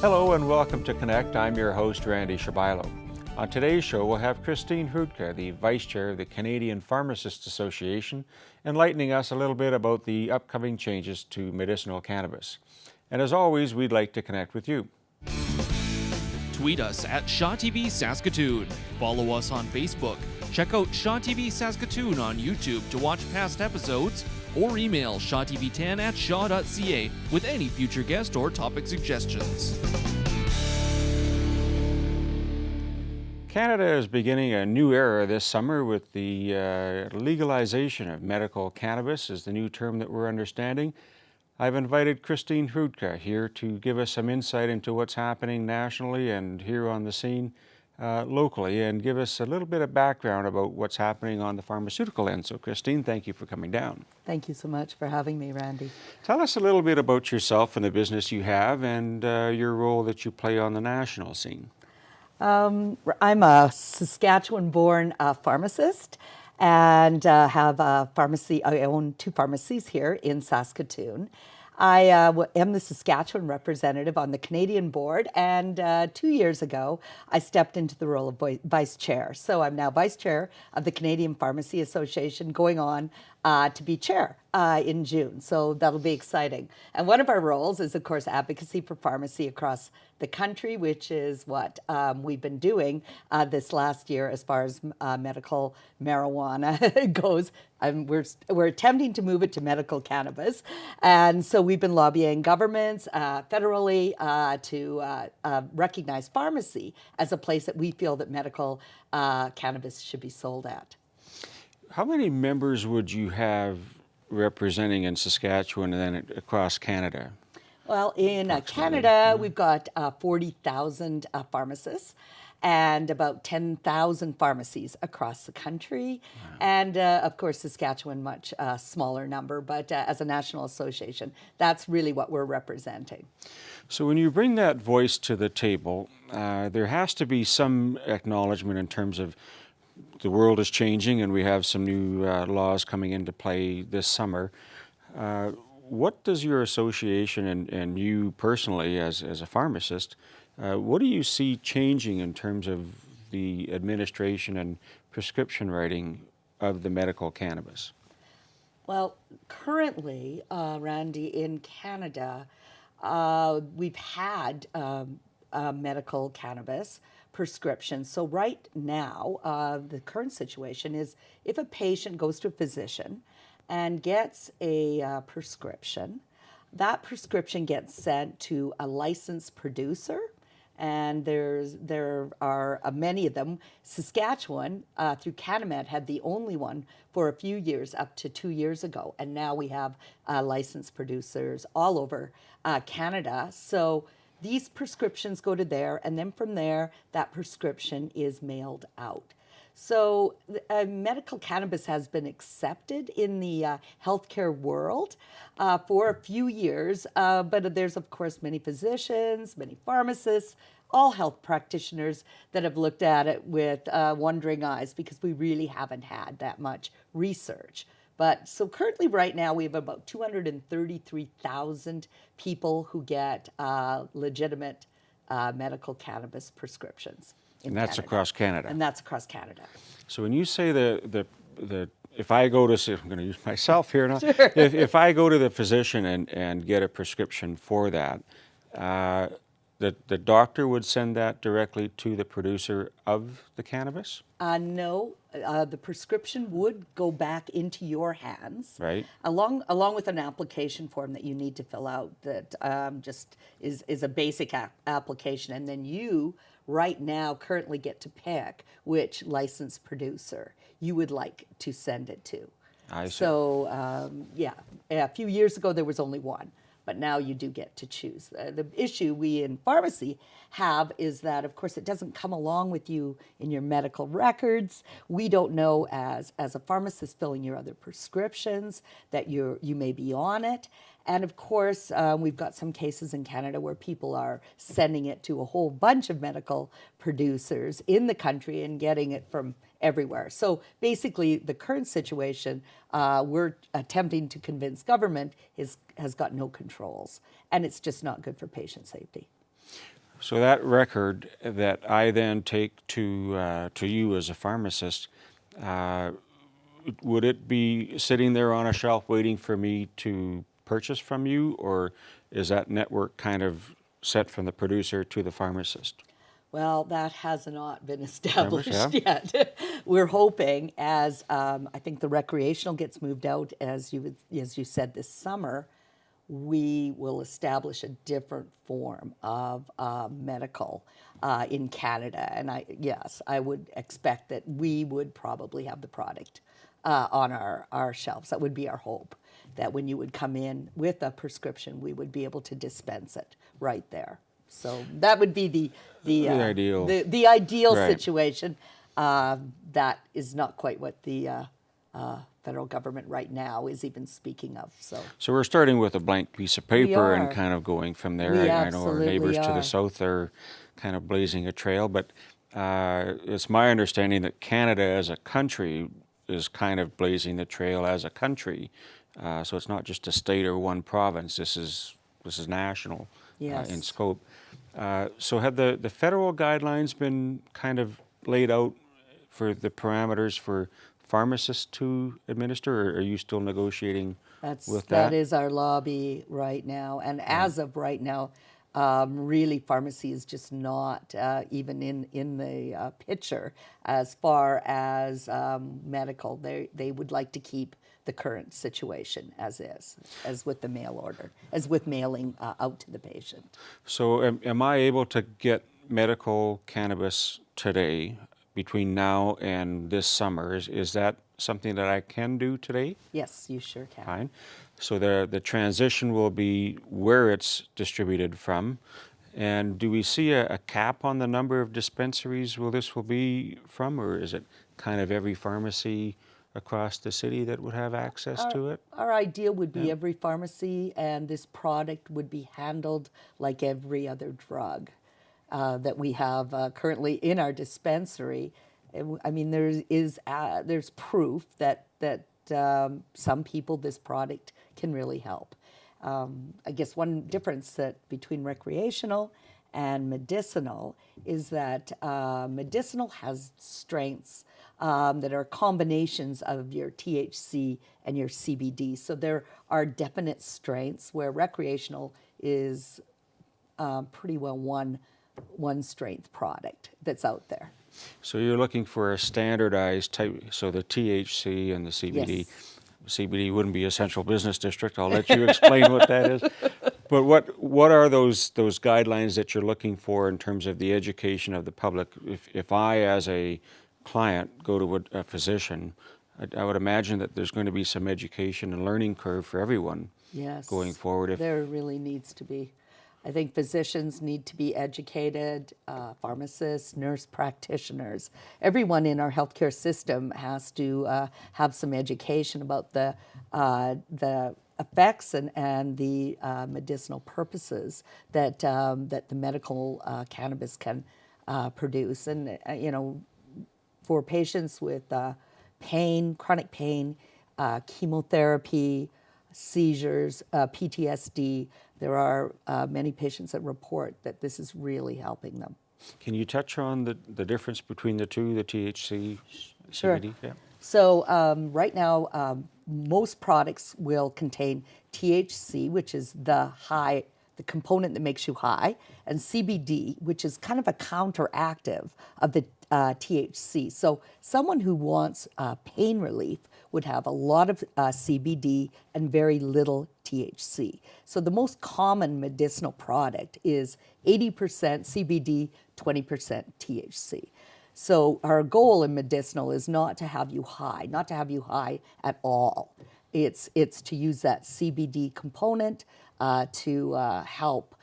Hello and welcome to Connect. I'm your host, Randy Shabilo. On today's show, we'll have Hrudka, the Vice Chair of the Canadian Pharmacists Association, enlightening us a little bit about the upcoming changes to medicinal cannabis. And as always, we'd like to connect with you. Tweet us at Shaw TV Saskatoon. Follow us on Facebook. Check out Shaw TV Saskatoon on YouTube to watch past episodes, or email shawtv10@shaw.ca with any future guest or topic suggestions. Canada is beginning a new era this summer with the legalization of medical cannabis is the new term that we're understanding. I've invited Hrudka here to give us some insight into what's happening nationally and here on the scene locally, and give us a little bit of background about what's happening on the pharmaceutical end. So Christine, thank you for coming down. Thank you so much for having me, Randy. Tell us a little bit about yourself and the business you have and your role that you play on the national scene. I'm a Saskatchewan-born pharmacist and have a pharmacy. I own 2 pharmacies here in Saskatoon. I am the Saskatchewan representative on the Canadian board, and 2 years ago, I stepped into the role of vice chair. So I'm now vice chair of the Canadian Pharmacy Association, going on to be chair in June. So that'll be exciting. And one of our roles is, of course, advocacy for pharmacy across the country, which is what we've been doing this last year as far as medical marijuana goes. We're attempting to move it to medical cannabis. And so we've been lobbying governments federally to recognize pharmacy as a place that we feel that medical cannabis should be sold at. How many members would you have representing in Saskatchewan and then across Canada? Well, in Canada, we've got 40,000 pharmacists and about 10,000 pharmacies across the country. Wow. And of course, Saskatchewan, much smaller number, but as a national association, that's really what we're representing. So when you bring that voice to the table, there has to be some acknowledgement in terms of the world is changing and we have some new laws coming into play this summer. What does your association and you personally as a pharmacist, what do you see changing in terms of the administration and prescription writing of the medical cannabis? Well, currently, Randy, in Canada, we've had medical cannabis prescription. So right now, the current situation is if a patient goes to a physician and gets a prescription, that prescription gets sent to a licensed producer, and there are many of them. Saskatchewan, through CanAmed, had the only one for a few years, up to 2 years ago, and now we have licensed producers all over Canada. So these prescriptions go to there, and then from there, that prescription is mailed out. So medical cannabis has been accepted in the healthcare world for a few years, but there's, of course, many physicians, many pharmacists, all health practitioners that have looked at it with wondering eyes because we really haven't had that much research. But so currently right now we have about 233,000 people who get legitimate medical cannabis prescriptions. And that's Canada. Across Canada. And that's across Canada. So when you say the if I go to, I'm going to use myself here now. Sure. If I go to the physician and get a prescription for that, the doctor would send that directly to the producer of the cannabis? No, the prescription would go back into your hands, right? Along with an application form that you need to fill out that just is a basic application, and then you right now currently get to pick which licensed producer you would like to send it to. I see. So a few years ago there was only one, but now you do get to choose. The issue we in pharmacy have is that, of course, it doesn't come along with you in your medical records. We don't know as a pharmacist filling your other prescriptions that you may be on it. And of course, we've got some cases in Canada where people are sending it to a whole bunch of medical producers in the country and getting it from everywhere. So basically, the current situation, we're attempting to convince government has got no controls, and it's just not good for patient safety. So that record that I then take to you as a pharmacist, uh, would it be sitting there on a shelf waiting for me to purchase from you, or is that network kind of set from the producer to the pharmacist? Well, that has not been Members, established yeah. yet. We're hoping, as I think the recreational gets moved out, as you said, this summer, we will establish a different form of medical in Canada. And yes, I would expect that we would probably have the product on our shelves. That would be our hope, that when you would come in with a prescription, we would be able to dispense it right there. So that would be The ideal. the ideal Right. situation. That is not quite what the federal government right now is even speaking of. So we're starting with a blank piece of paper and are. kind of going from there. We I know our absolutely neighbors to are. the south are kind of blazing a trail, but it's my understanding that Canada as a country is kind of blazing the trail as a country. So it's not just a state or one province. This is national in Yes. scope. So have the federal guidelines been kind of laid out for the parameters for pharmacists to administer, or are you still negotiating with That that? is our lobby right now, and as of right now, really pharmacy is just not even in the picture as far as medical. They would like to keep the current situation as is, as with the mail order, as with mailing out to the patient. So am I able to get medical cannabis today between now and this summer? Is that something that I can do today? Yes, you sure can. Fine. So the transition will be where it's distributed from. And do we see a cap on the number of dispensaries will be from, or is it kind of every pharmacy across the city that would have access to it? Our ideal would be every pharmacy, and this product would be handled like every other drug that we have currently in our dispensary. I mean, there's proof that some people this product can really help. I guess one difference between recreational and medicinal is that medicinal has strengths that are combinations of your THC and your CBD. So there are definite strengths where recreational is pretty well one strength product that's out there. So you're looking for a standardized type, so the THC and the CBD. Yes. CBD wouldn't be a central business district. I'll let you explain what that is. But what are those guidelines that you're looking for in terms of the education of the public? If I, as a client, go to a physician, I would imagine that there's going to be some education and learning curve for everyone Yes. going forward. There really needs to be. I think physicians need to be educated, pharmacists, nurse practitioners. Everyone in our healthcare system has to have some education about the effects and the medicinal purposes that that the medical cannabis can produce. And for patients with pain, chronic pain, chemotherapy, seizures, PTSD, there are many patients that report that this is really helping them. Can you touch on the difference between the two, the THC, Sure. CBD? Yeah. So right now, most products will contain THC, which is the component that makes you high, and CBD, which is kind of a counteractive of the THC. So someone who wants pain relief would have a lot of CBD and very little THC. So the most common medicinal product is 80% CBD, 20% THC. So our goal in medicinal is not to have you high, not to have you high at all. It's to use that CBD component to help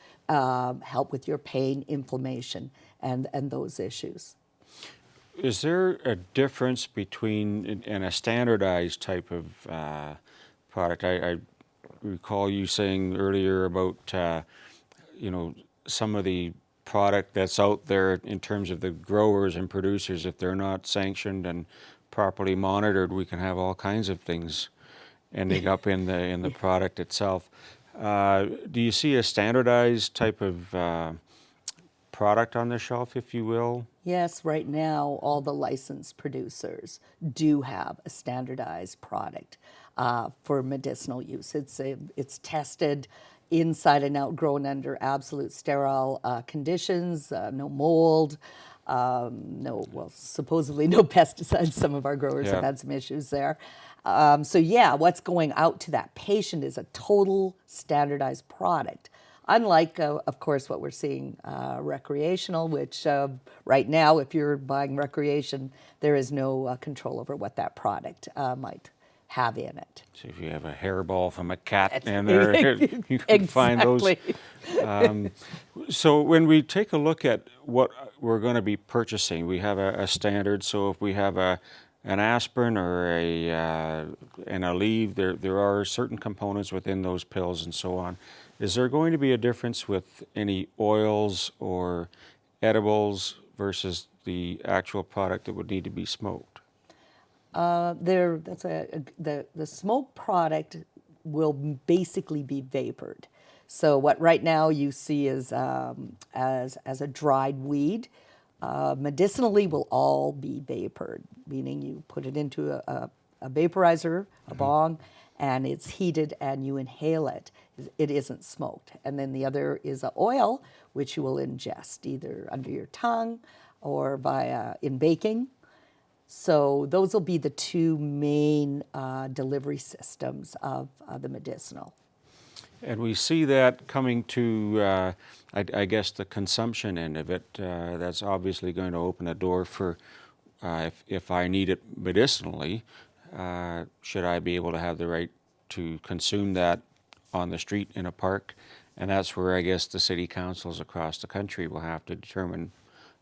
with your pain, inflammation, and those issues. Is there a difference between and a standardized type of product? I recall you saying earlier about some of the product that's out there in terms of the growers and producers. If they're not sanctioned and properly monitored, we can have all kinds of things ending up in the product itself. Do you see a standardized type of product on the shelf, if you will? Yes, right now, all the licensed producers do have a standardized product for medicinal use. It's tested inside and out, grown under absolute sterile conditions, no mold, supposedly no pesticides. Some of our growers have Yeah. had some issues there. So yeah, what's going out to that patient is a total standardized product. Unlike, of course, what we're seeing recreational, which right now, if you're buying recreation, there is no control over what that product might have in it. So if you have a hairball from a cat in there, you can find those. Exactly. So when we take a look at what we're going to be purchasing, we have a standard. So if we have an aspirin or and a leave, there are certain components within those pills and so on. Is there going to be a difference with any oils or edibles versus the actual product that would need to be smoked? The smoke product will basically be vapored. So what right now you see is as a dried weed, medicinally will all be vapored, meaning you put it into a vaporizer, a bong, and it's heated and you inhale it. It isn't smoked. And then the other is a oil, which you will ingest either under your tongue or in baking. So those will be the two main delivery systems of the medicinal. And we see that coming to, I guess, the consumption end of it. That's obviously going to open a door for, if I need it medicinally, should I be able to have the right to consume that on the street in a park? And that's where I guess the city councils across the country will have to determine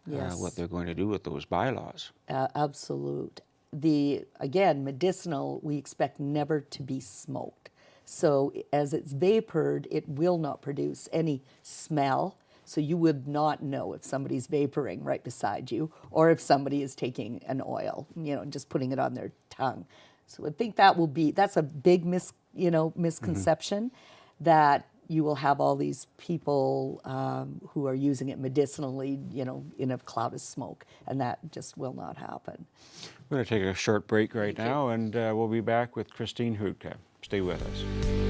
what they're going to do with those bylaws. Absolute. Again, medicinal, we expect never to be smoked. So as it's vapored, it will not produce any smell. So you would not know if somebody's vaporing right beside you or if somebody is taking an oil, and just putting it on their tongue. So I think that's a big misconception that you will have all these people who are using it medicinally, in a cloud of smoke, and that just will not happen. We're going to take a short break right now, and we'll be back with Christine Hrudka. Stay with us.